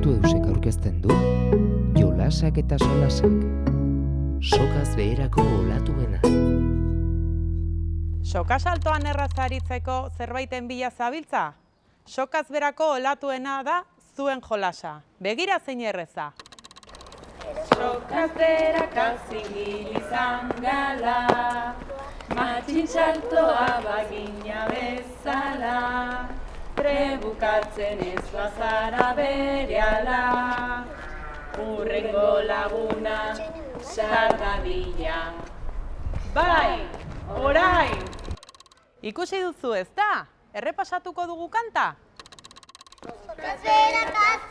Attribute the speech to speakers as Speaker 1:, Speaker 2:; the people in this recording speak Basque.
Speaker 1: Olatu eusek aurkezten du jolasak eta solasak.
Speaker 2: Sokaz beherako olatuena.
Speaker 3: Soka saltoan erraz aritzeko zerbaiten bila zabiltza? Sokaz berako olatuena da zuen jolasa. Begira zein erreza.
Speaker 4: Sokaz berakaz zingil izan gala, matxin saltoa bagina bezala, trebukatzen ez bazara berehala, urrengo laguna sardadila. Bai, orain!
Speaker 3: Ikusi duzu ez da? Errepasatuko dugu kanta?
Speaker 5: Sokaz berakaz